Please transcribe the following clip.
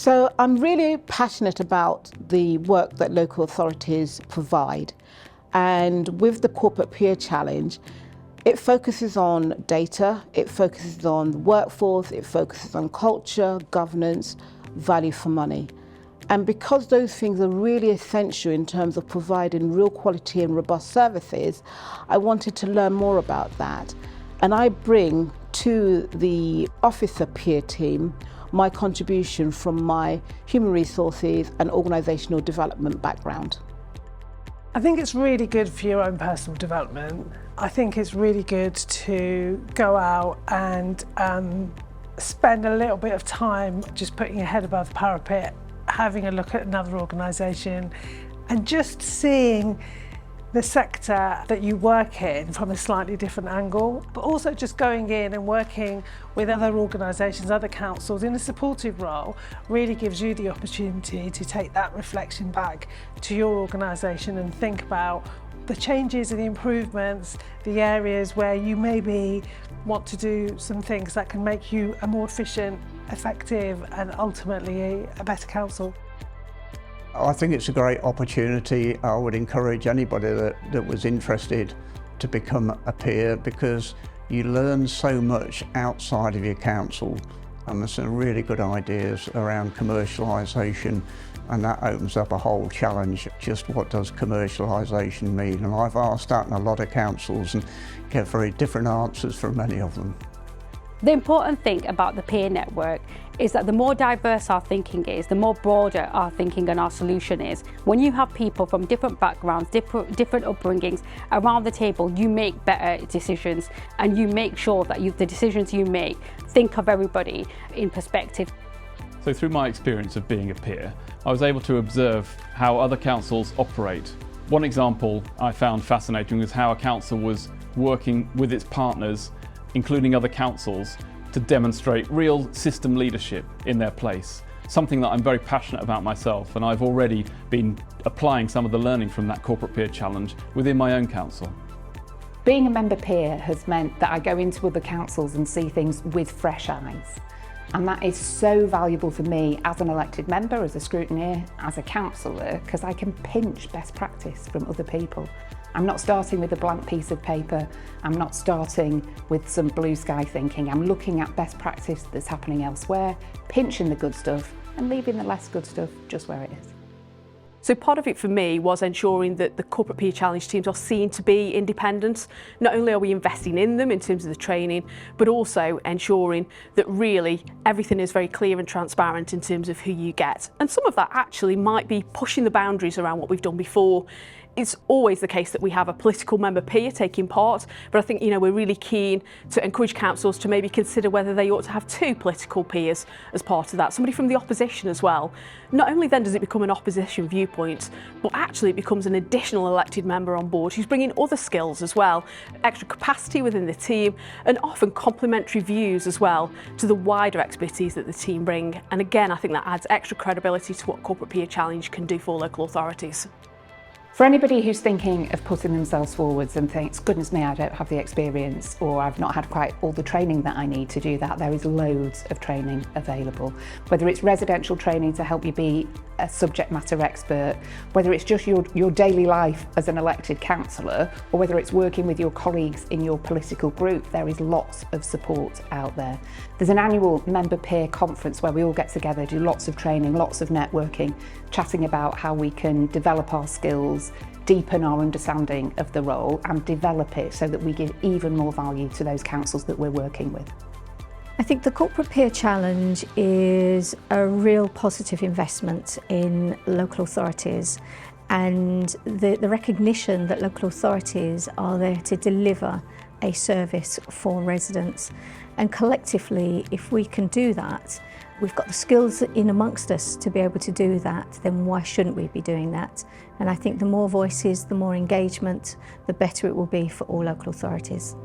So I'm really passionate about the work that local authorities provide. And with the Corporate Peer Challenge, it focuses on data, it focuses on the workforce, it focuses on culture, governance, value for money. And because those things are really essential in terms of providing real quality and robust services, I wanted to learn more about that. And I bring to the officer peer team my contribution from my human resources and organisational development background. I think it's really good for your own personal development. I think it's really good to go out and spend a little bit of time just putting your head above the parapet, having a look at another organisation and just seeing the sector that you work in from a slightly different angle, but also just going in and working with other organisations, other councils in a supportive role really gives you the opportunity to take that reflection back to your organisation and think about the changes and the improvements, the areas where you maybe want to do some things that can make you a more efficient, effective and ultimately a better council. I think it's a great opportunity. I would encourage anybody that was interested to become a peer, because you learn so much outside of your council, and there's some really good ideas around commercialisation, and that opens up a whole challenge. Just what does commercialisation mean? And I've asked that in a lot of councils and get very different answers from many of them. The important thing about the peer network is that the more diverse our thinking is, the more broader our thinking and our solution is. When you have people from different backgrounds, different upbringings around the table, you make better decisions, and you make sure that the decisions you make think of everybody in perspective. So through my experience of being a peer, I was able to observe how other councils operate. One example I found fascinating was how a council was working with its partners, including other councils, to demonstrate real system leadership in their place. Something that I'm very passionate about myself, and I've already been applying some of the learning from that Corporate Peer Challenge within my own council. Being a member peer has meant that I go into other councils and see things with fresh eyes. And that is so valuable for me as an elected member, as a scrutineer, as a councillor, because I can pinch best practice from other people. I'm not starting with a blank piece of paper. I'm not starting with some blue sky thinking. I'm looking at best practice that's happening elsewhere, pinching the good stuff and leaving the less good stuff just where it is. So part of it for me was ensuring that the Corporate Peer Challenge teams are seen to be independent. Not only are we investing in them in terms of the training, but also ensuring that really everything is very clear and transparent in terms of who you get. And some of that actually might be pushing the boundaries around what we've done before. It's always the case that we have a political member peer taking part, but I think we're really keen to encourage councils to maybe consider whether they ought to have two political peers as part of that, somebody from the opposition as well. Not only then does it become an opposition viewpoint, but actually it becomes an additional elected member on board who's bringing other skills as well, extra capacity within the team, and often complementary views as well to the wider expertise that the team bring. And again, I think that adds extra credibility to what Corporate Peer Challenge can do for local authorities. For anybody who's thinking of putting themselves forwards and thinks, goodness me, I don't have the experience, or I've not had quite all the training that I need to do that, there is loads of training available. Whether it's residential training to help you be a subject matter expert, whether it's just your daily life as an elected councillor, or whether it's working with your colleagues in your political group, there is lots of support out there. There's an annual member peer conference where we all get together, do lots of training, lots of networking, chatting about how we can develop our skills, deepen our understanding of the role and develop it so that we give even more value to those councils that we're working with. I think the Corporate Peer Challenge is a real positive investment in local authorities, and the recognition that local authorities are there to deliver a service for residents. And collectively, if we can do that, we've got the skills in amongst us to be able to do that, then why shouldn't we be doing that? And I think the more voices, the more engagement, the better it will be for all local authorities.